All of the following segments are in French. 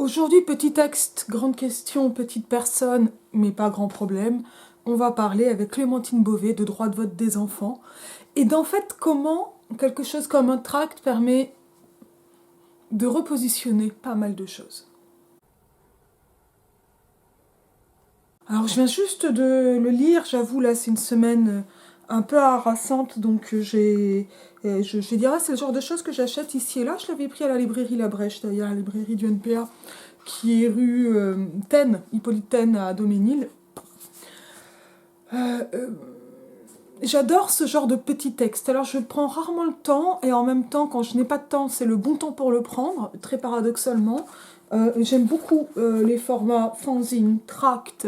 Aujourd'hui, petit texte, grande question, petite personne, mais pas grand problème. On va parler avec Clémentine Beauvais de droit de vote des enfants et d'en fait comment quelque chose comme un tract permet de repositionner pas mal de choses. Alors je viens juste de le lire, j'avoue là c'est une semaine un peu harassante donc je dirais c'est le genre de choses que j'achète ici et là. Je l'avais pris à la librairie La Brèche d'ailleurs, la librairie du NPA qui est rue Taine, Hippolyte Taine à Daumesnil. Euh, euh, J'adore ce genre de petits textes. Alors je prends rarement le temps et en même temps quand je n'ai pas de temps c'est le bon temps pour le prendre, très paradoxalement. J'aime beaucoup les formats fanzine, tract,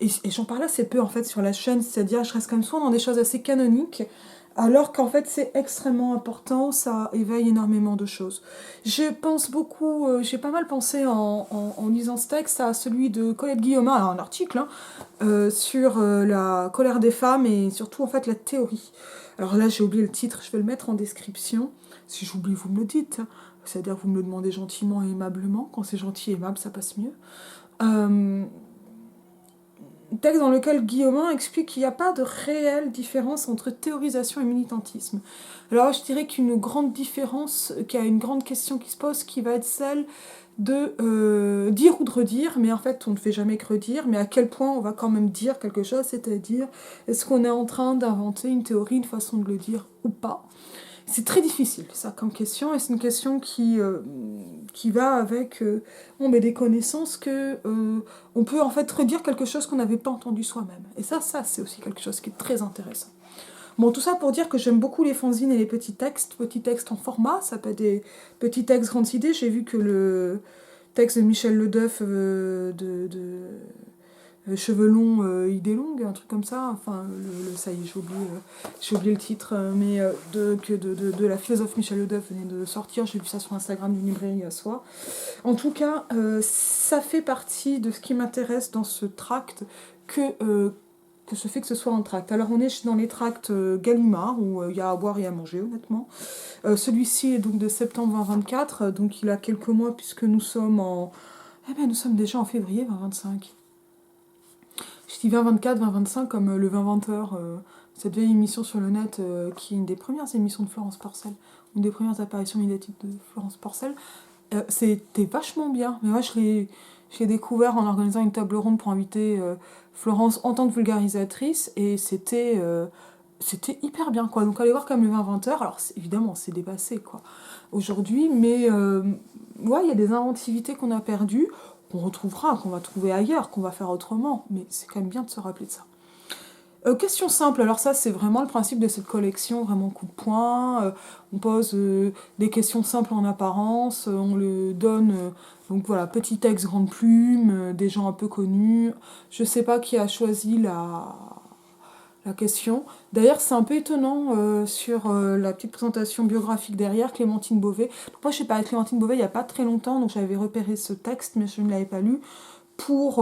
et j'en parle assez peu en fait sur la chaîne, c'est-à-dire je reste quand même souvent dans des choses assez canoniques, alors qu'en fait c'est extrêmement important, ça éveille énormément de choses. Je pense beaucoup, j'ai pas mal pensé en lisant ce texte à celui de Colette Guillaumin, alors un article, hein, sur la colère des femmes et surtout en fait la théorie. Alors là j'ai oublié le titre, je vais le mettre en description, si j'oublie vous me le dites, hein. C'est-à-dire que vous me le demandez gentiment et aimablement. Quand c'est gentil et aimable, ça passe mieux. Euh, Texte dans lequel Guillaumin explique qu'il n'y a pas de réelle différence entre théorisation et militantisme. Alors je dirais qu'une grande différence, qu'il y a une grande question qui se pose, qui va être celle de dire ou de redire, mais en fait on ne fait jamais que redire, mais à quel point on va quand même dire quelque chose, c'est-à-dire est-ce qu'on est en train d'inventer une théorie, une façon de le dire ou pas. C'est très difficile, ça, comme question, et c'est une question qui va avec des connaissances que on peut en fait redire quelque chose qu'on n'avait pas entendu soi-même. Et ça, c'est aussi quelque chose qui est très intéressant. Bon, tout ça pour dire que j'aime beaucoup les fanzines et les petits textes en format, ça peut être des petits textes grandes idées. J'ai vu que le texte de Michel Ledeuf cheveux longs, idées longues, un truc comme ça. Enfin, ça y est, j'ai oublié le titre, mais de la philosophe Michel Ledeuf venait de sortir. J'ai vu ça sur Instagram d'une librairie à soi. En tout cas, ça fait partie de ce qui m'intéresse dans ce tract que ce fait que ce soit un tract. Alors on est dans les tracts Gallimard, où il y a à boire et à manger, honnêtement. Celui-ci est donc de septembre 2024, donc il a quelques mois puisque nous sommes en... Eh bien, nous sommes déjà en février 2025. Je dis 2024, 2025 comme le 20-20h, cette vieille émission sur le net qui est une des premières émissions de Florence Porcel, une des premières apparitions médiatiques de Florence Porcel. C'était vachement bien, mais moi je l'ai découvert en organisant une table ronde pour inviter Florence en tant que vulgarisatrice, et c'était hyper bien, quoi. Donc allez voir comme le 20-20h, alors évidemment c'est dépassé, quoi, aujourd'hui, mais ouais, il y a des inventivités qu'on a perdues, qu'on retrouvera, qu'on va trouver ailleurs, qu'on va faire autrement, mais c'est quand même bien de se rappeler de ça. Question simple, alors ça c'est vraiment le principe de cette collection, vraiment coup de poing, on pose des questions simples en apparence, on le donne, donc voilà, petit texte grande plume, des gens un peu connus, je sais pas qui a choisi la question. D'ailleurs, c'est un peu étonnant sur la petite présentation biographique derrière, Clémentine Beauvais. Donc, moi, je sais pas, avec Clémentine Beauvais il n'y a pas très longtemps, donc j'avais repéré ce texte, mais je ne l'avais pas lu, pour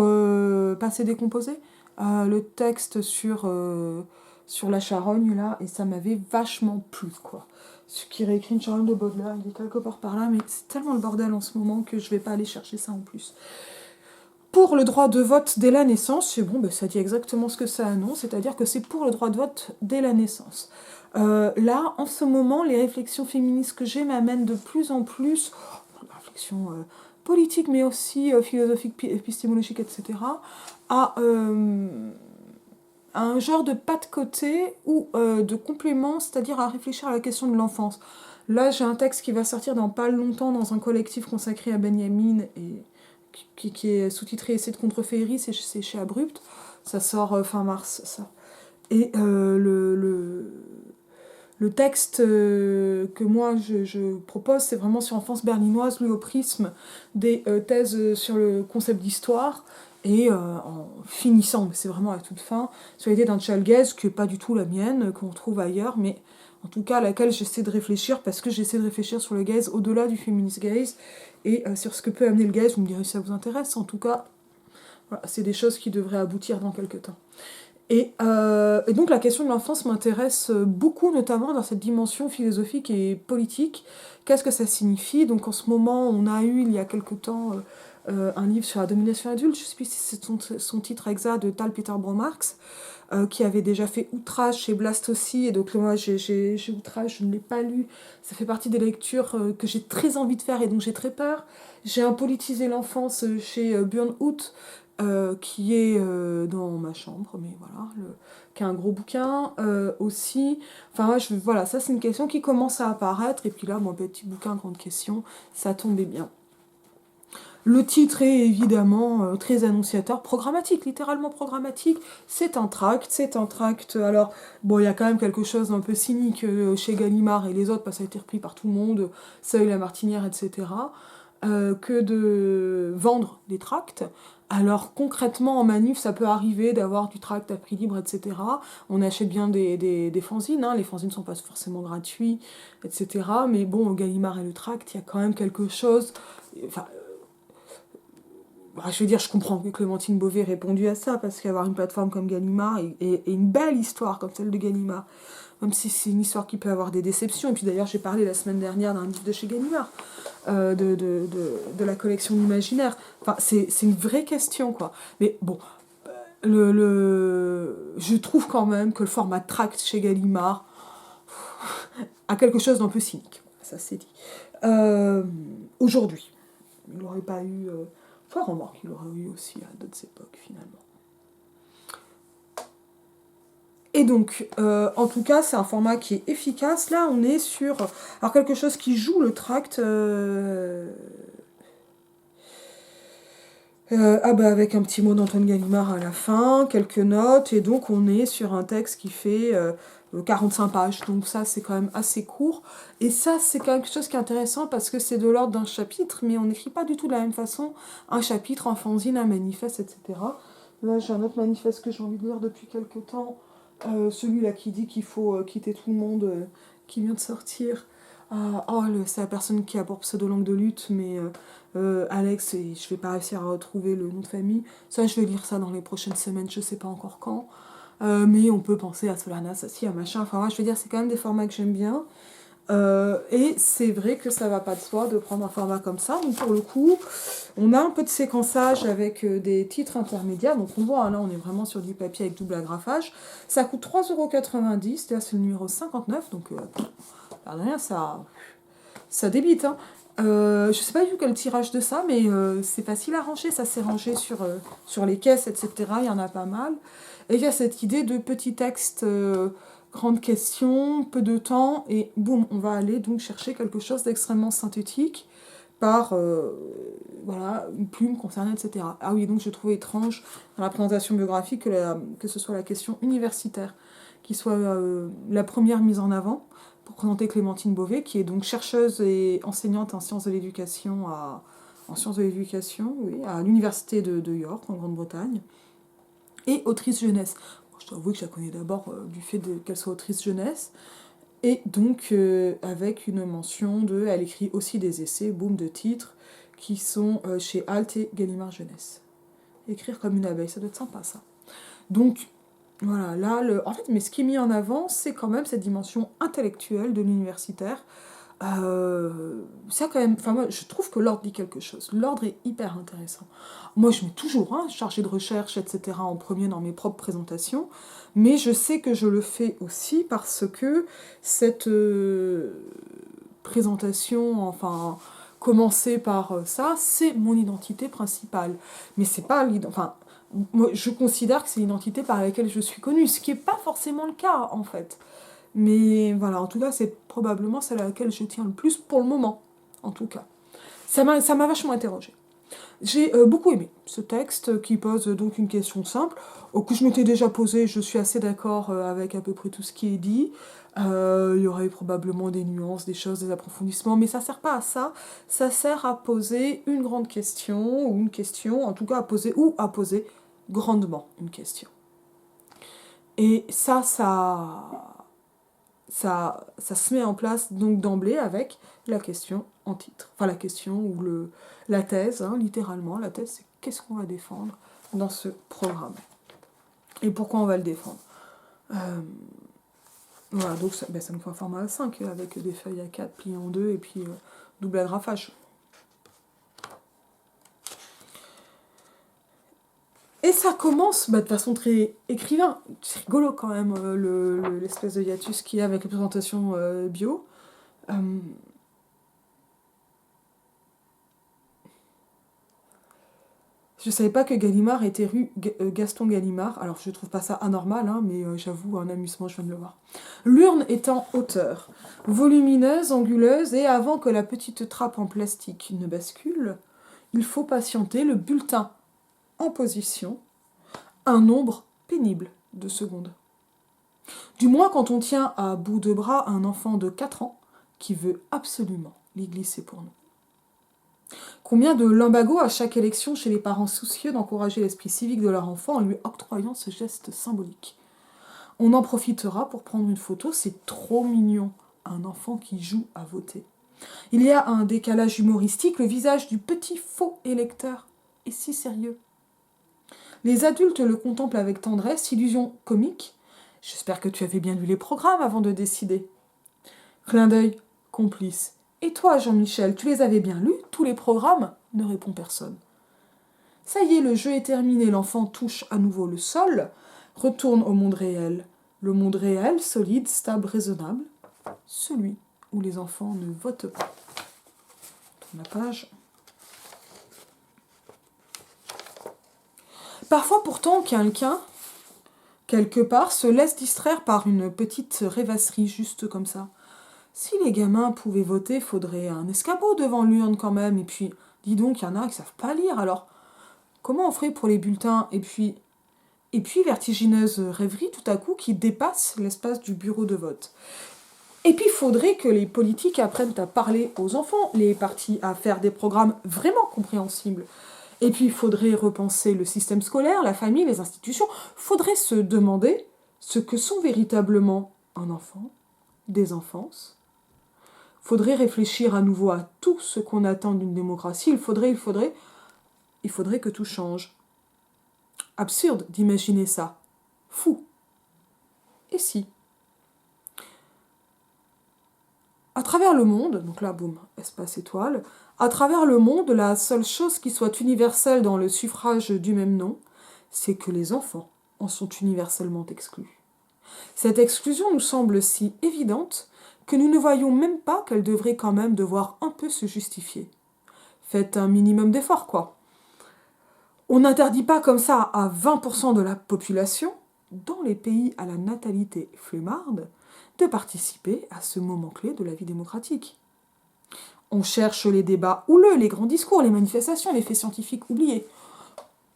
passer décomposé. Le texte sur la charogne, là, et ça m'avait vachement plu, quoi. Ce qui réécrit une charogne de Baudelaire, il est quelque part par là, mais c'est tellement le bordel en ce moment que je vais pas aller chercher ça en plus. Pour le droit de vote dès la naissance, c'est bon, ça dit exactement ce que ça annonce, c'est-à-dire que c'est pour le droit de vote dès la naissance. Là, en ce moment, les réflexions féministes que j'ai m'amènent de plus en plus, réflexions politiques, mais aussi philosophiques, épistémologiques, etc., à un genre de pas de côté ou de complément, c'est-à-dire à réfléchir à la question de l'enfance. Là, j'ai un texte qui va sortir dans pas longtemps dans un collectif consacré à Benjamin et qui est sous-titré Essai de contreféerie, c'est chez Abrupt. Ça sort fin mars, ça. Et le texte que moi je propose, c'est vraiment sur l'enfance berlinoise, lu au prisme des thèses sur le concept d'histoire, et en finissant, mais c'est vraiment à toute fin, sur l'idée d'un child gaze, qui n'est pas du tout la mienne, qu'on trouve ailleurs, mais en tout cas à laquelle j'essaie de réfléchir, parce que j'essaie de réfléchir sur le gaze au-delà du feminist gaze, et sur ce que peut amener le gaze. Vous me direz si ça vous intéresse, en tout cas, voilà, c'est des choses qui devraient aboutir dans quelques temps. Et donc la question de l'enfance m'intéresse beaucoup, notamment dans cette dimension philosophique et politique. Qu'est-ce que ça signifie? Donc en ce moment, on a eu, il y a quelque temps, un livre sur la domination adulte, je ne sais plus si c'est son titre exact, de Tal Peter Bromarx, qui avait déjà fait Outrage chez Blast aussi, et donc moi j'ai Outrage, je ne l'ai pas lu, ça fait partie des lectures que j'ai très envie de faire et donc j'ai très peur. J'ai un Politisé l'enfance chez Burnout, qui est dans ma chambre, mais voilà, qui est un gros bouquin aussi. Enfin, voilà, ça c'est une question qui commence à apparaître, et puis là, mon petit bouquin, grande question, ça tombait bien. Le titre est évidemment très annonciateur, programmatique, littéralement programmatique. C'est un tract. Alors, bon, il y a quand même quelque chose d'un peu cynique chez Gallimard et les autres, parce que ça a été repris par tout le monde, Seuil, La Martinière, etc., que de vendre des tracts. Alors concrètement en manif, ça peut arriver d'avoir du tract à prix libre, etc. On achète bien des fanzines, hein. Les fanzines ne sont pas forcément gratuits, etc. Mais bon, Gallimard et le tract, il y a quand même quelque chose... Enfin, je veux dire, je comprends que Clémentine Beauvais ait répondu à ça, parce qu'avoir une plateforme comme Gallimard et une belle histoire comme celle de Gallimard, même si c'est une histoire qui peut avoir des déceptions. Et puis d'ailleurs, j'ai parlé la semaine dernière d'un livre de chez Gallimard, de la collection d'imaginaire. Enfin, c'est une vraie question, quoi. Mais bon, je trouve quand même que le format tract chez Gallimard a quelque chose d'un peu cynique. Ça c'est dit. Aujourd'hui, il n'aurait pas eu... Enfin, remarque, il aurait eu aussi à d'autres époques, finalement. Et donc, en tout cas, c'est un format qui est efficace. Là, on est sur alors quelque chose qui joue le tract... avec un petit mot d'Antoine Gallimard à la fin, quelques notes, et donc on est sur un texte qui fait 45 pages, donc ça c'est quand même assez court, et ça c'est quand même quelque chose qui est intéressant parce que c'est de l'ordre d'un chapitre, mais on n'écrit pas du tout de la même façon un chapitre, un fanzine, un manifeste, etc. Là j'ai un autre manifeste que j'ai envie de lire depuis quelques temps, celui-là qui dit qu'il faut quitter tout le monde, qui vient de sortir. C'est la personne qui a pour pseudo Langue de Lutte, mais Alex, et je vais pas réussir à retrouver le nom de famille. Ça, je vais lire ça dans les prochaines semaines, je sais pas encore quand. Mais on peut penser à Solana, Sassi, à machin. Enfin, ouais, je veux dire, c'est quand même des formats que j'aime bien. Et c'est vrai que ça va pas de soi de prendre un format comme ça. Donc pour le coup, on a un peu de séquençage avec des titres intermédiaires. Donc on voit, hein, là on est vraiment sur du papier avec double agrafage. Ça coûte 3,90 €, là c'est le numéro 59, donc rien, ça débite. Hein. Je sais pas du tout quel tirage de ça, mais c'est facile à ranger. Ça s'est rangé sur les caisses, etc. Il y en a pas mal. Et il y a cette idée de petit texte, grande question, peu de temps, et boum, on va aller donc chercher quelque chose d'extrêmement synthétique par voilà, une plume concernée, etc. Ah oui, donc je trouvais étrange dans la présentation biographique que ce soit la question universitaire qui soit la première mise en avant pour présenter Clémentine Beauvais, qui est donc chercheuse et enseignante en sciences de l'éducation oui, à l'université de York, en Grande-Bretagne, et autrice jeunesse. Bon, je dois avouer que je la connais d'abord du fait qu'elle soit autrice jeunesse, et donc avec une mention elle écrit aussi des essais, boum, de titres, qui sont chez Alt et Gallimard Jeunesse. Écrire comme une abeille, ça doit être sympa ça. Donc, voilà, là, en fait, mais ce qui est mis en avant, c'est quand même cette dimension intellectuelle de l'universitaire. Ça quand même, enfin moi, je trouve que l'ordre dit quelque chose. L'ordre est hyper intéressant. Moi, je mets toujours chargé de recherche, etc. en premier dans mes propres présentations, mais je sais que je le fais aussi parce que cette présentation, enfin, commencer par ça, c'est mon identité principale. Mais c'est pas enfin, moi, je considère que c'est l'identité par laquelle je suis connue, ce qui n'est pas forcément le cas, en fait. Mais voilà, en tout cas, c'est probablement celle à laquelle je tiens le plus pour le moment, en tout cas. Ça m'a vachement interrogée. J'ai beaucoup aimé ce texte qui pose donc une question simple, que je m'étais déjà posée, je suis assez d'accord avec à peu près tout ce qui est dit. Il y aurait probablement des nuances, des choses, des approfondissements, mais ça sert pas à ça. Ça sert à poser une grande question, ou une question, en tout cas à poser grandement une question. Et ça se met en place donc d'emblée avec la question en titre. Enfin la question ou la thèse, littéralement. La thèse, c'est qu'est-ce qu'on va défendre dans ce programme. et pourquoi on va le défendre. Voilà, donc ça nous fait un format A5 avec des feuilles A4 pliées en deux et puis double agrafage. Et ça commence de façon très écrivain. C'est rigolo quand même, l'espèce de hiatus qu'il y a avec les présentations bio. Je savais pas que Gallimard était rue Gaston Gallimard. Alors je trouve pas ça anormal, hein, mais j'avoue, un amusement, je viens de le voir. L'urne est en hauteur, volumineuse, anguleuse, et avant que la petite trappe en plastique ne bascule, il faut patienter le bulletin en position, un nombre pénible de secondes. Du moins quand on tient à bout de bras un enfant de 4 ans qui veut absolument les glisser pour nous. Combien de lumbago à chaque élection chez les parents soucieux d'encourager l'esprit civique de leur enfant en lui octroyant ce geste symbolique. On en profitera pour prendre une photo, c'est trop mignon, un enfant qui joue à voter. Il y a un décalage humoristique, le visage du petit faux électeur est si sérieux. Les adultes le contemplent avec tendresse, illusion comique. J'espère que tu avais bien lu les programmes avant de décider. Clin d'œil, complice. Et toi, Jean-Michel, tu les avais bien lus, tous les programmes ? Ne répond personne. Ça y est, le jeu est terminé, l'enfant touche à nouveau le sol, retourne au monde réel. Le monde réel, solide, stable, raisonnable, celui où les enfants ne votent pas. Tourne la page. Parfois pourtant, quelqu'un, quelque part, se laisse distraire par une petite rêvasserie, juste comme ça. Si les gamins pouvaient voter, faudrait un escabeau devant l'urne quand même. Et puis, dis donc, il y en a qui savent pas lire. Alors, comment on ferait pour les bulletins ? Et puis, vertigineuse rêverie tout à coup qui dépasse l'espace du bureau de vote. Et puis, il faudrait que les politiques apprennent à parler aux enfants, les partis à faire des programmes vraiment compréhensibles. Et puis, il faudrait repenser le système scolaire, la famille, les institutions. Il faudrait se demander ce que sont véritablement un enfant, des enfances. Faudrait réfléchir à nouveau à tout ce qu'on attend d'une démocratie. Il faudrait que tout change. Absurde d'imaginer ça. Fou. Et si ? À travers le monde, donc là, boum, espace étoile, à travers le monde, la seule chose qui soit universelle dans le suffrage du même nom, c'est que les enfants en sont universellement exclus. Cette exclusion nous semble si évidente que nous ne voyons même pas qu'elle devrait quand même devoir un peu se justifier. Faites un minimum d'effort, quoi. On n'interdit pas comme ça à 20% de la population, dans les pays à la natalité flemmarde, de participer à ce moment clé de la vie démocratique. On cherche les débats houleux, les grands discours, les manifestations, les faits scientifiques oubliés.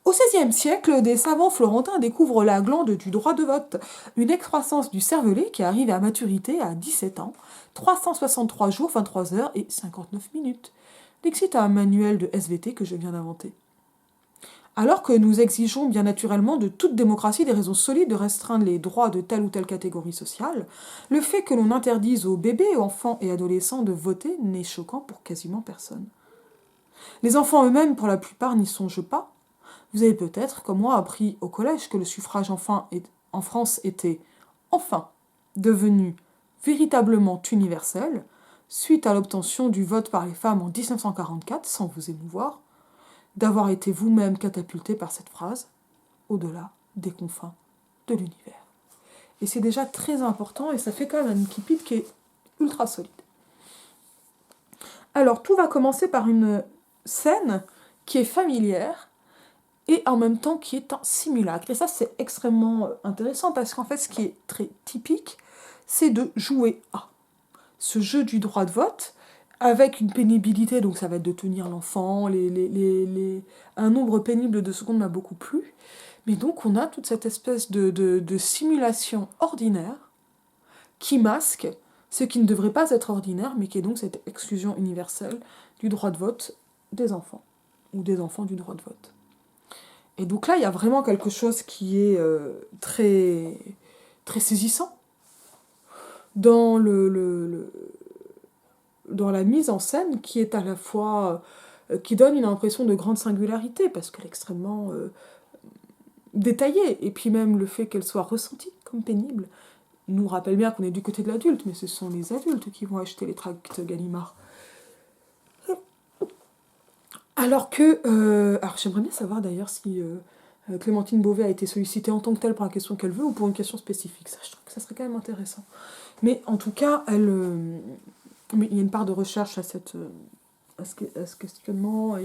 Au XVIe siècle, des savants florentins découvrent la glande du droit de vote, une excroissance du cervelet qui arrive à maturité à 17 ans, 363 jours, 23 heures et 59 minutes. L'excite à un manuel de SVT que je viens d'inventer. Alors que nous exigeons bien naturellement de toute démocratie des raisons solides de restreindre les droits de telle ou telle catégorie sociale, le fait que l'on interdise aux bébés, enfants et adolescents de voter n'est choquant pour quasiment personne. Les enfants eux-mêmes, pour la plupart, n'y songent pas. Vous avez peut-être, comme moi, appris au collège que le suffrage en France était, enfin, devenu véritablement universel, suite à l'obtention du vote par les femmes en 1944, sans vous émouvoir, d'avoir été vous-même catapulté par cette phrase, au-delà des confins de l'univers. Et c'est déjà très important, et ça fait quand même un Wikipédia qui est ultra solide. Alors, tout va commencer par une scène qui est familière, et en même temps qui est un simulacre. Et ça, c'est extrêmement intéressant, parce qu'en fait, ce qui est très typique, c'est de jouer à ce jeu du droit de vote, avec une pénibilité, donc ça va être de tenir l'enfant, un nombre pénible de secondes m'a beaucoup plu, mais donc on a toute cette espèce de simulation ordinaire qui masque ce qui ne devrait pas être ordinaire, mais qui est donc cette exclusion universelle du droit de vote des enfants, ou des enfants du droit de vote. Et donc là, il y a vraiment quelque chose qui est très, très saisissant dans dans la mise en scène qui est à la fois qui donne une impression de grande singularité parce qu'elle est extrêmement détaillée, et puis même le fait qu'elle soit ressentie comme pénible, nous rappelle bien qu'on est du côté de l'adulte, mais ce sont les adultes qui vont acheter les tracts Gallimard. Alors j'aimerais bien savoir d'ailleurs si Clémentine Beauvais a été sollicitée en tant que telle pour la question qu'elle veut ou pour une question spécifique. Ça, je trouve que ça serait quand même intéressant. Mais en tout cas, mais il y a une part de recherche à ce questionnement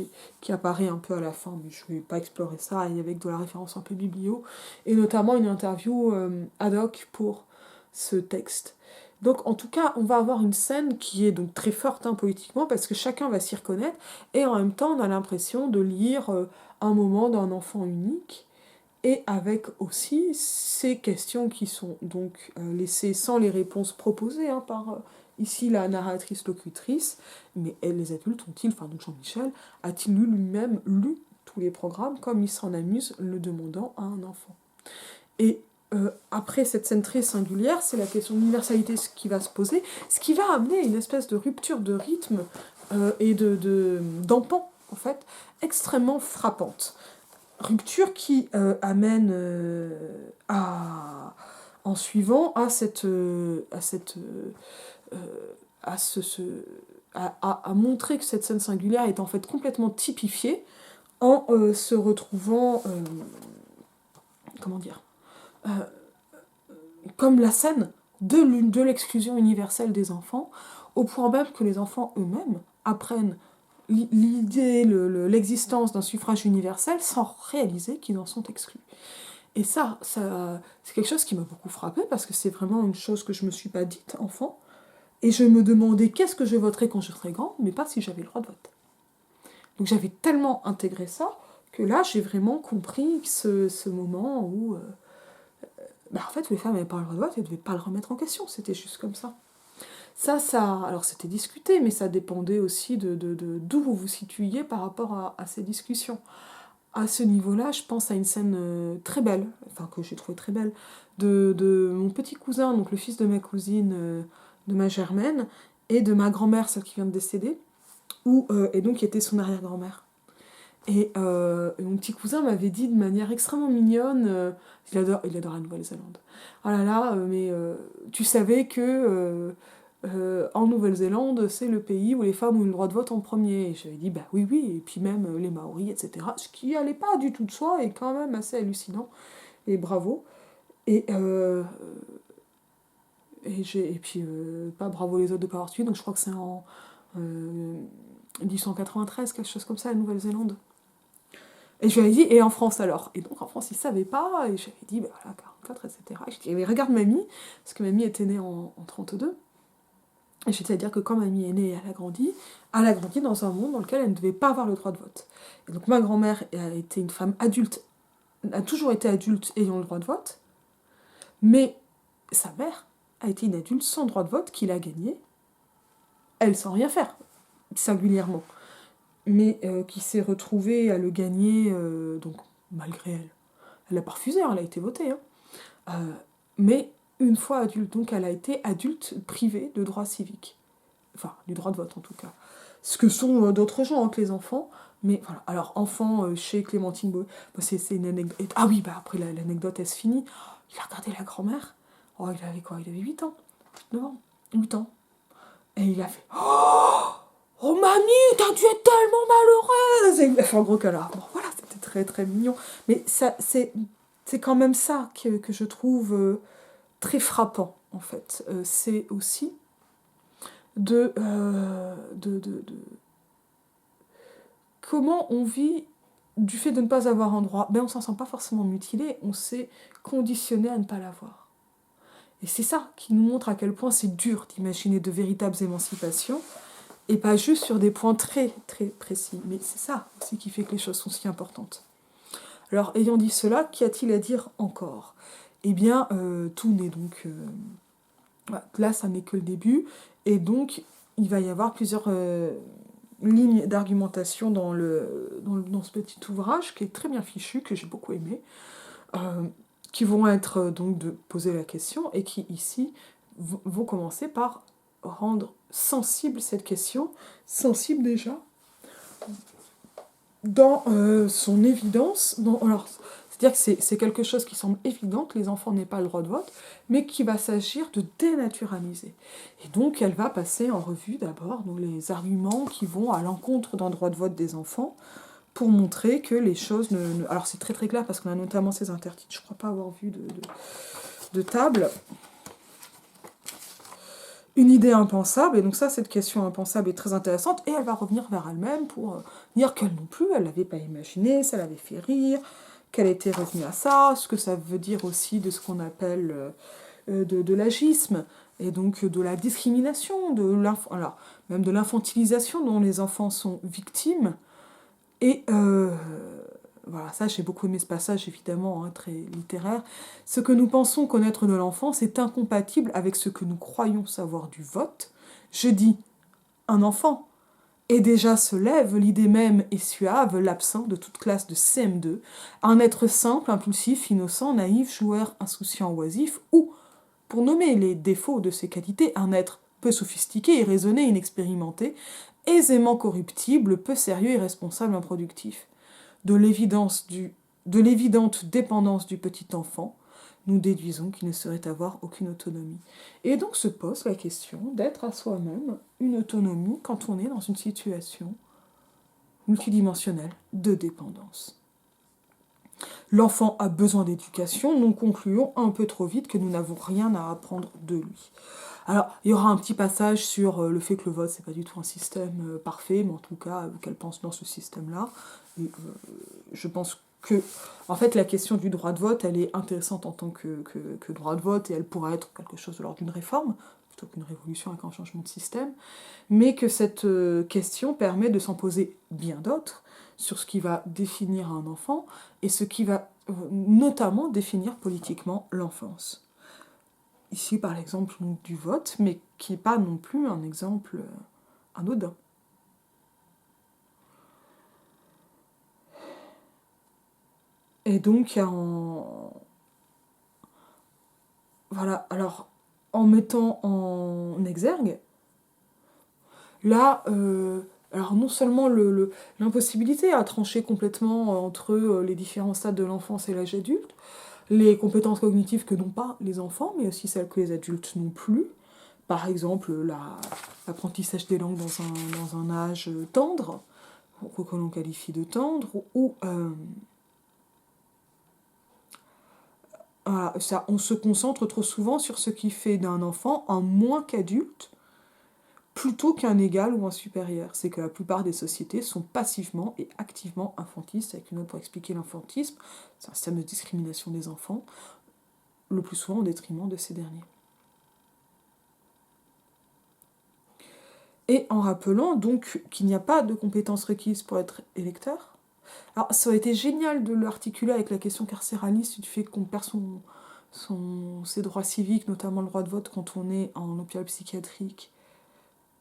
qui apparaît un peu à la fin, mais je ne vais pas explorer ça, et avec de la référence un peu biblio, et notamment une interview ad hoc pour ce texte. Donc en tout cas, on va avoir une scène qui est donc très forte politiquement, parce que chacun va s'y reconnaître, et en même temps on a l'impression de lire un moment d'un enfant unique, et avec aussi ces questions qui sont donc laissées sans les réponses proposées par ici la narratrice-locutrice, mais les adultes ont-ils, enfin donc Jean-Michel, a-t-il lui-même lu tous les programmes comme il s'en amuse le demandant à un enfant. Et après cette scène très singulière, c'est la question de l'universalité qui va se poser, ce qui va amener une espèce de rupture de rythme et d'empan, en fait, extrêmement frappante. Rupture qui amène en suivant à montrer que cette scène singulière est en fait complètement typifiée en se retrouvant comment dire comme la scène de l'exclusion universelle des enfants, au point même que les enfants eux-mêmes apprennent l'idée, l'existence d'un suffrage universel sans réaliser qu'ils en sont exclus. Et ça c'est quelque chose qui m'a beaucoup frappée, parce que c'est vraiment une chose que je me suis pas dite enfant, et je me demandais qu'est-ce que je voterais quand je serais grand, mais pas si j'avais le droit de vote. Donc j'avais tellement intégré ça, que là j'ai vraiment compris ce moment où en fait les femmes n'avaient pas le droit de vote et ne devaient pas le remettre en question, c'était juste comme ça. Alors c'était discuté, mais ça dépendait aussi d'où vous vous situiez par rapport à ces discussions. À ce niveau-là, je pense à une scène très belle, enfin que j'ai trouvée très belle, de mon petit cousin, donc le fils de ma cousine, de ma Germaine, et de ma grand-mère, celle qui vient de décéder, et donc qui était son arrière-grand-mère. Et mon petit cousin m'avait dit de manière extrêmement mignonne, il adore la Nouvelle-Zélande. Oh là là, mais tu savais que en Nouvelle-Zélande, c'est le pays où les femmes ont eu le droit de vote en premier. Et j'avais dit, bah oui, oui, et puis même les Maoris, etc. Ce qui allait pas du tout de soi est quand même assez hallucinant. Et bravo. Et, et puis, pas bravo les autres de pas avoir suivi, donc je crois que c'est en 1893, quelque chose comme ça, la Nouvelle-Zélande. Et je lui avais dit, et en France alors? Et donc en France, ils ne savaient pas, et j'avais dit, bah voilà, 44, etc. Et je dis, mais regarde mamie, parce que mamie était née en 32. Et j'étais à dire que quand mamie est née et elle a grandi dans un monde dans lequel elle ne devait pas avoir le droit de vote. Et donc ma grand-mère a été une femme adulte, a toujours été adulte ayant le droit de vote, mais sa mère a été une adulte sans droit de vote qui l'a gagné, elle sans rien faire, singulièrement, mais qui s'est retrouvée à le gagner, donc malgré elle. Elle n'a pas refusé, elle a été votée. Mais une fois adulte, donc elle a été adulte privée de droits civiques. Enfin, du droit de vote en tout cas. Ce que sont d'autres gens que les enfants. Mais voilà, alors enfant chez Clémentine Beauvais, c'est une anecdote. Ah oui, après l'anecdote elle se finit. Il a regardé la grand-mère. Oh, il avait quoi? Il avait 8 ans. 9 ans. 8 ans. Et il a fait Oh mamie, t'as dû être tellement malheureuse! Et il a fait un gros câlin. Bon voilà, c'était très très mignon. Mais ça, c'est quand même ça que je trouve très frappant en fait. C'est aussi de comment on vit du fait de ne pas avoir un droit. Ben on s'en sent pas forcément mutilé, on s'est conditionné à ne pas l'avoir. Et c'est ça qui nous montre à quel point c'est dur d'imaginer de véritables émancipations, et pas juste sur des points très très précis. Mais c'est ça aussi qui fait que les choses sont si importantes. Alors, ayant dit cela, qu'y a-t-il à dire encore? Eh bien, tout n'est donc... là, ça n'est que le début, et donc, il va y avoir plusieurs lignes d'argumentation dans ce petit ouvrage, qui est très bien fichu, que j'ai beaucoup aimé, qui vont être donc de poser la question, et qui, ici, vont commencer par rendre sensible cette question, sensible déjà, dans son évidence, alors, c'est-à-dire que c'est quelque chose qui semble évident, que les enfants n'aient pas le droit de vote, mais qui va s'agir de dénaturaliser. Et donc, elle va passer en revue d'abord les arguments qui vont à l'encontre d'un droit de vote des enfants, pour montrer que les choses Alors c'est très très clair, parce qu'on a notamment ces intertitres, je ne crois pas avoir vu de table. Une idée impensable, et donc ça, cette question impensable est très intéressante, et elle va revenir vers elle-même pour dire qu'elle non plus, elle l'avait pas imaginé, ça l'avait fait rire, qu'elle était revenue à ça, ce que ça veut dire aussi de ce qu'on appelle de l'agisme, et donc de la discrimination, alors, même de l'infantilisation dont les enfants sont victimes, et voilà, ça j'ai beaucoup aimé ce passage, évidemment, hein, très littéraire. Ce que nous pensons connaître de l'enfance est incompatible avec ce que nous croyons savoir du vote. Je dis un enfant. Et déjà se lève l'idée même et suave, l'absent de toute classe de CM2, un être simple, impulsif, innocent, naïf, joueur, insouciant, oisif, ou, pour nommer les défauts de ses qualités, un être peu sophistiqué, irraisonné, inexpérimenté, aisément corruptible, peu sérieux, irresponsable, improductif. De l'évidente dépendance du petit enfant, nous déduisons qu'il ne saurait avoir aucune autonomie. Et donc se pose la question d'être à soi-même une autonomie quand on est dans une situation multidimensionnelle de dépendance. L'enfant a besoin d'éducation, nous concluons un peu trop vite que nous n'avons rien à apprendre de lui. Alors, il y aura un petit passage sur le fait que le vote, c'est pas du tout un système parfait, mais en tout cas, qu'elle pense dans ce système-là. Et, je pense que, en fait, la question du droit de vote, elle est intéressante en tant que droit de vote, et elle pourra être quelque chose de l'ordre d'une réforme, plutôt qu'une révolution avec un changement de système, mais que cette question permet de s'en poser bien d'autres sur ce qui va définir un enfant, et ce qui va notamment définir politiquement l'enfance. Ici, par l'exemple du vote, mais qui n'est pas non plus un exemple anodin. Et donc, voilà, alors, en mettant en exergue, là, alors non seulement l'impossibilité à trancher complètement entre les différents stades de l'enfance et l'âge adulte, les compétences cognitives que n'ont pas les enfants, mais aussi celles que les adultes n'ont plus. Par exemple, l'apprentissage des langues dans un âge tendre, que l'on qualifie de tendre, ou ça, on se concentre trop souvent sur ce qui fait d'un enfant un moins qu'adulte, plutôt qu'un égal ou un supérieur. C'est que la plupart des sociétés sont passivement et activement infantistes, avec une autre pour expliquer l'infantisme, c'est un système de discrimination des enfants, le plus souvent au détriment de ces derniers. Et en rappelant donc qu'il n'y a pas de compétences requises pour être électeur. Alors ça aurait été génial de l'articuler avec la question carcéraliste du fait qu'on perd ses droits civiques, notamment le droit de vote quand on est en hôpital psychiatrique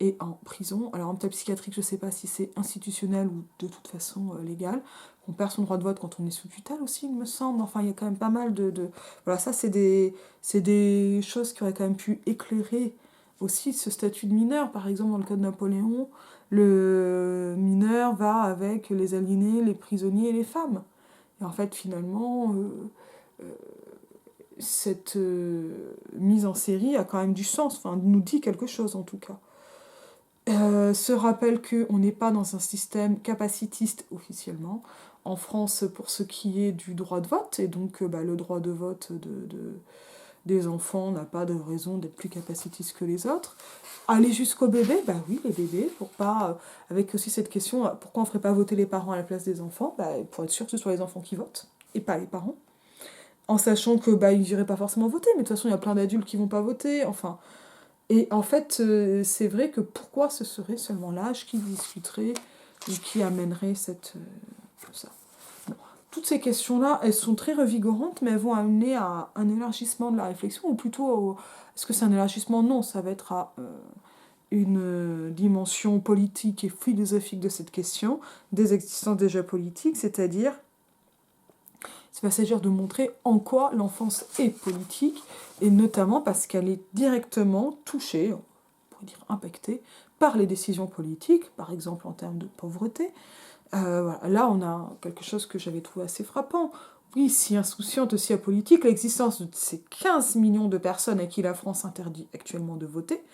et en prison. Alors en hôpital psychiatrique, je ne sais pas si c'est institutionnel ou de toute façon légal. On perd son droit de vote quand on est sous tutelle aussi, il me semble. Enfin, il y a quand même pas mal de... Voilà, ça c'est des choses qui auraient quand même pu éclairer aussi ce statut de mineur. Par exemple, dans le cas de Napoléon, le mineur va avec les aliénés, les prisonniers et les femmes. Et en fait, finalement, cette mise en série a quand même du sens, enfin, nous dit quelque chose en tout cas. Se rappelle qu'on n'est pas dans un système capacitiste officiellement. En France, pour ce qui est du droit de vote, et donc le droit de vote des enfants n'a pas de raison d'être plus capacitiste que les autres. Aller jusqu'au bébé, bah oui, les bébés, pour pas... avec aussi cette question, pourquoi on ne ferait pas voter les parents à la place des enfants, pour être sûr que ce soit les enfants qui votent, et pas les parents. En sachant que ils n'iraient pas forcément voter, mais de toute façon, il y a plein d'adultes qui vont pas voter, enfin... Et en fait, c'est vrai que pourquoi ce serait seulement l'âge qui discuterait et qui amènerait ça. Bon. Toutes ces questions-là, elles sont très revigorantes, mais elles vont amener à un élargissement de la réflexion, ou plutôt, est-ce que c'est un élargissement? Non, ça va être à une dimension politique et philosophique de cette question, des existences déjà politiques, c'est-à-dire, il va s'agir de montrer en quoi l'enfance est politique, et notamment parce qu'elle est directement touchée, on pourrait dire impactée, par les décisions politiques, par exemple en termes de pauvreté, Voilà. Là, on a quelque chose que j'avais trouvé assez frappant. Oui, si insouciante, aussi apolitique, l'existence de ces 15 millions de personnes à qui la France interdit actuellement de voter.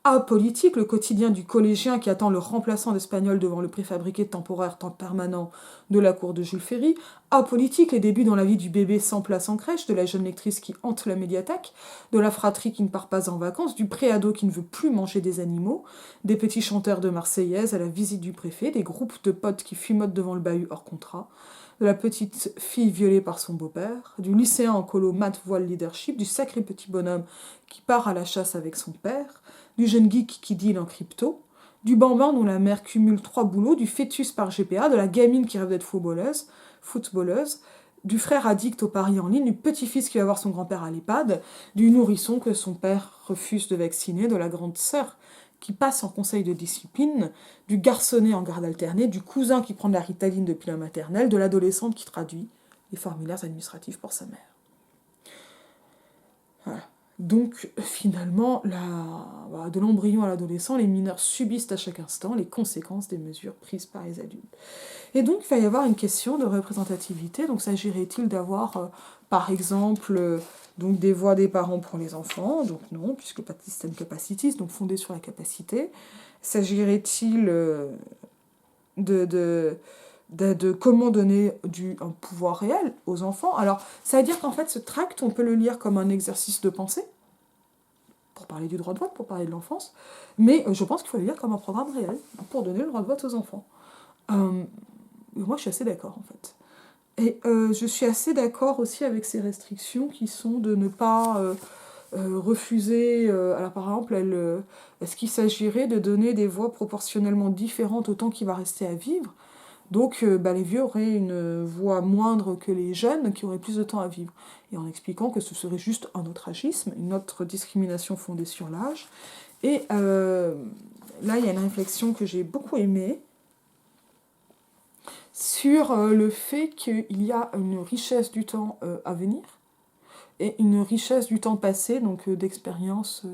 Apolitique, le quotidien du collégien qui attend le remplaçant d'espagnol devant le préfabriqué temporaire temps permanent de la cour de Jules Ferry. Apolitique, les débuts dans la vie du bébé sans place en crèche, de la jeune lectrice qui hante la médiathèque, de la fratrie qui ne part pas en vacances, du préado qui ne veut plus manger des animaux, des petits chanteurs de Marseillaise à la visite du préfet, des groupes de potes qui fumotent devant le bahut hors contrat, de la petite fille violée par son beau-père, du lycéen en colo mat voile leadership, du sacré petit bonhomme qui part à la chasse avec son père, du jeune geek qui deal en crypto, du bambin dont la mère cumule 3 boulots, du fœtus par GPA, de la gamine qui rêve d'être footballeuse, du frère addict au pari en ligne, du petit-fils qui va voir son grand-père à l'EHPAD, du nourrisson que son père refuse de vacciner, de la grande sœur qui passe en conseil de discipline, du garçonnet en garde alternée, du cousin qui prend de la ritaline depuis la maternelle, de l'adolescente qui traduit les formulaires administratifs pour sa mère. Voilà. Donc, finalement, de l'embryon à l'adolescent, les mineurs subissent à chaque instant les conséquences des mesures prises par les adultes. Et donc, il va y avoir une question de représentativité. Donc, s'agirait-il d'avoir, par exemple, donc des voix des parents pour les enfants? Donc non, puisque pas de système capacitiste, donc fondé sur la capacité. S'agirait-il de comment donner un pouvoir réel aux enfants? Alors, ça veut dire qu'en fait, ce tract, on peut le lire comme un exercice de pensée, pour parler du droit de vote, pour parler de l'enfance, mais je pense qu'il faut le lire comme un programme réel, pour donner le droit de vote aux enfants. Moi, je suis assez d'accord, en fait. Et je suis assez d'accord aussi avec ces restrictions qui sont de ne pas refuser... alors, par exemple, est-ce qu'il s'agirait de donner des voix proportionnellement différentes au temps qui va rester à vivre? Donc les vieux auraient une voix moindre que les jeunes qui auraient plus de temps à vivre. Et en expliquant que ce serait juste un autre agisme, une autre discrimination fondée sur l'âge. Et là, il y a une réflexion que j'ai beaucoup aimée sur le fait qu'il y a une richesse du temps à venir et une richesse du temps passé, donc d'expériences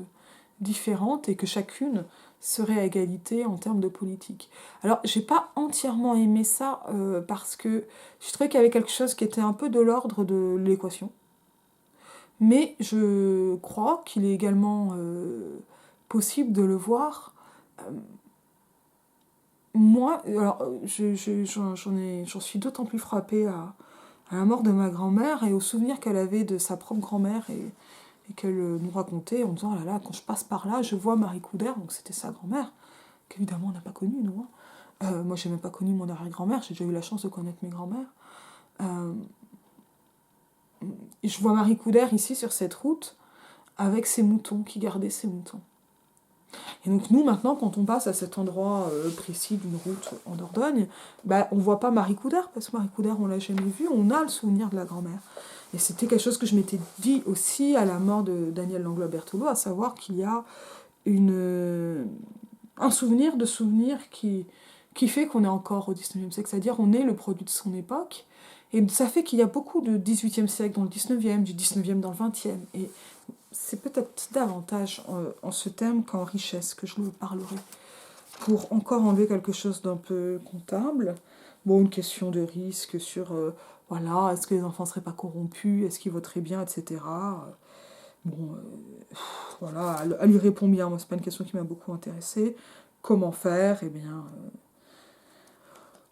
différentes, et que chacune serait à égalité en termes de politique. Alors, j'ai pas entièrement aimé ça parce que je trouvais qu'il y avait quelque chose qui était un peu de l'ordre de l'équation. Mais je crois qu'il est également possible de le voir. Moi, alors, j'en suis d'autant plus frappée à la mort de ma grand-mère et au souvenir qu'elle avait de sa propre grand-mère et qu'elle nous racontait en disant, oh là là, quand je passe par là, je vois Marie Coudert, donc c'était sa grand-mère, qu'évidemment on n'a pas connue, nous. Moi, j'ai même pas connu mon arrière-grand-mère, j'ai déjà eu la chance de connaître mes grand-mères. Je vois Marie Coudert ici sur cette route avec ses moutons, qui gardait ses moutons. Et donc nous, maintenant, quand on passe à cet endroit précis d'une route en Dordogne, on voit pas Marie Coudert, parce que Marie Coudert, on l'a jamais vue, on a le souvenir de la grand-mère. Et c'était quelque chose que je m'étais dit aussi à la mort de Daniel Langlois-Berthelot, à savoir qu'il y a un souvenir de souvenir qui fait qu'on est encore au 19e siècle, c'est-à-dire on est le produit de son époque, et ça fait qu'il y a beaucoup de 18e siècle dans le 19e, du 19e dans le 20e, et c'est peut-être davantage en ce thème qu'en richesse que je vous parlerai, pour encore enlever quelque chose d'un peu comptable. Bon, une question de risque sur, voilà, est-ce que les enfants ne seraient pas corrompus, est-ce qu'ils voteraient bien, etc. Bon, voilà, elle y répond bien, moi c'est pas une question qui m'a beaucoup intéressée. Comment faire? Eh bien,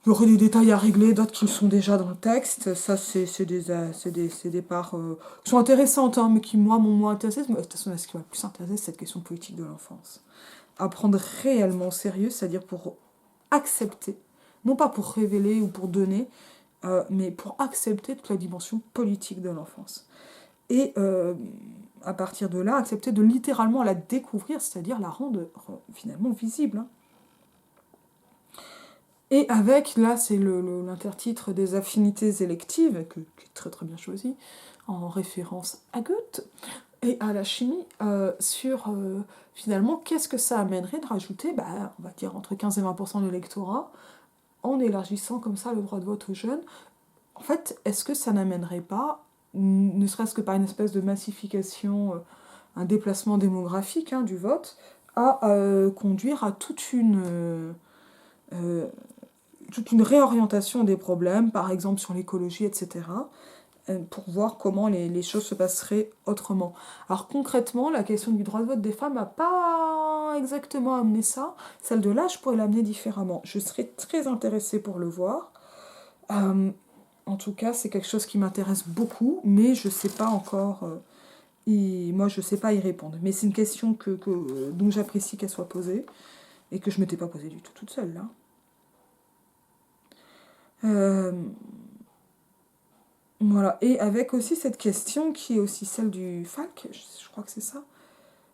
il y aurait des détails à régler, d'autres qui sont déjà dans le texte. Ça, c'est des parts qui sont intéressantes, hein, mais qui, moi, m'ont moins intéressée. Mais de toute façon, ce qui m'a plus intéressé, c'est cette question politique de l'enfance. À prendre réellement au sérieux, c'est-à-dire pour accepter, non pas pour révéler ou pour donner, mais pour accepter toute la dimension politique de l'enfance. Et à partir de là, accepter de littéralement la découvrir, c'est-à-dire la rendre finalement visible. Hein. Et avec, là, c'est l'intertitre des affinités électives, qui est très très bien choisi, en référence à Goethe et à la chimie, sur finalement qu'est-ce que ça amènerait de rajouter, on va dire entre 15 et 20% de l'électorat, en élargissant comme ça le droit de vote aux jeunes. En fait, est-ce que ça n'amènerait pas, ne serait-ce que par une espèce de massification, un déplacement démographique du vote, à conduire à toute toute une réorientation des problèmes, par exemple sur l'écologie, etc., pour voir comment les choses se passeraient autrement. Alors concrètement, la question du droit de vote des femmes n'a pas exactement amené ça. Celle de l'âge pourrait l'amener différemment. Je serais très intéressée pour le voir. En tout cas, c'est quelque chose qui m'intéresse beaucoup, mais je ne sais pas encore... moi, je ne sais pas y répondre. Mais c'est une question dont j'apprécie qu'elle soit posée, et que je ne m'étais pas posée du tout toute seule, là. Voilà, et avec aussi cette question qui est aussi celle du FALC, je crois que c'est ça.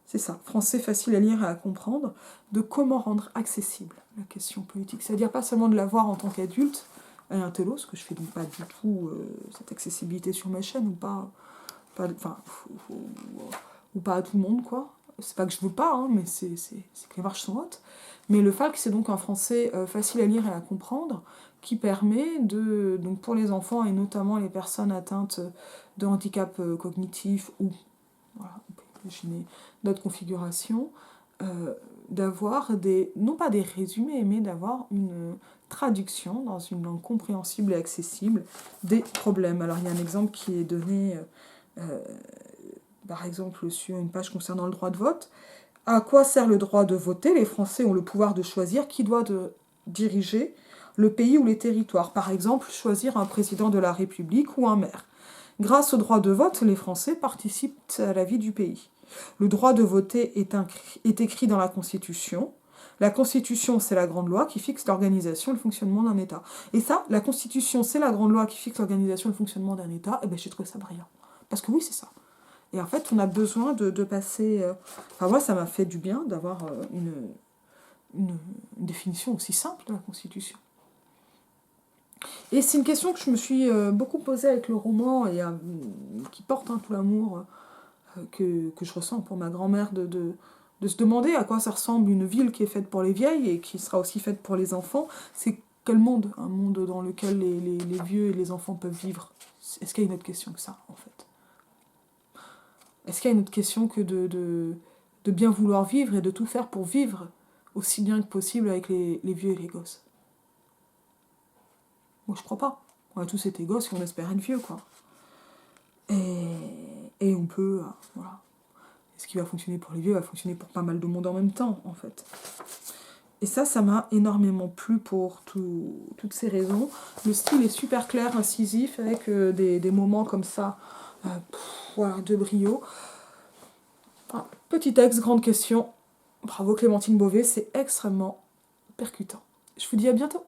C'est ça, français facile à lire et à comprendre, de comment rendre accessible la question politique. C'est-à-dire pas seulement de la voir en tant qu'adulte, à un télo, ce que je fais donc pas du tout cette accessibilité sur ma chaîne, ou enfin, ou pas à tout le monde, quoi. C'est pas que je veux pas, hein, mais c'est que les marches sont hautes. Mais le FALC, c'est donc un français facile à lire et à comprendre, qui permet donc pour les enfants, et notamment les personnes atteintes de handicap cognitif, ou voilà, on peut imaginer d'autres configurations, d'avoir non pas des résumés, mais d'avoir une traduction dans une langue compréhensible et accessible des problèmes. Alors il y a un exemple qui est donné, par exemple, sur une page concernant le droit de vote. À quoi sert le droit de voter? Les Français ont le pouvoir de choisir qui doit diriger le pays ou les territoires. Par exemple, choisir un président de la République ou un maire. Grâce au droit de vote, les Français participent à la vie du pays. Le droit de voter est écrit dans la Constitution. La Constitution, c'est la grande loi qui fixe l'organisation et le fonctionnement d'un État. Et ça, la Constitution, c'est la grande loi qui fixe l'organisation et le fonctionnement d'un État, et ben j'ai trouvé ça brillant. Parce que oui, c'est ça. Et en fait, on a besoin de passer... Enfin, moi, ça m'a fait du bien d'avoir une définition aussi simple de la Constitution. Et c'est une question que je me suis beaucoup posée avec le roman, et qui porte tout l'amour que je ressens pour ma grand-mère, de se demander à quoi ça ressemble une ville qui est faite pour les vieilles et qui sera aussi faite pour les enfants. C'est quel monde? Un monde dans lequel les vieux et les enfants peuvent vivre. Est-ce qu'il y a une autre question que ça, en fait? Est-ce qu'il y a une autre question que de bien vouloir vivre et de tout faire pour vivre aussi bien que possible avec les vieux et les gosses? Moi, je crois pas. On a tous été gosses et on espère être vieux, quoi. Et on peut... voilà. Ce qui va fonctionner pour les vieux va fonctionner pour pas mal de monde en même temps, en fait. Et ça m'a énormément plu pour toutes ces raisons. Le style est super clair, incisif, avec des moments comme ça, voilà, de brio. Petit texte, grande question. Bravo Clémentine Beauvais, c'est extrêmement percutant. Je vous dis à bientôt.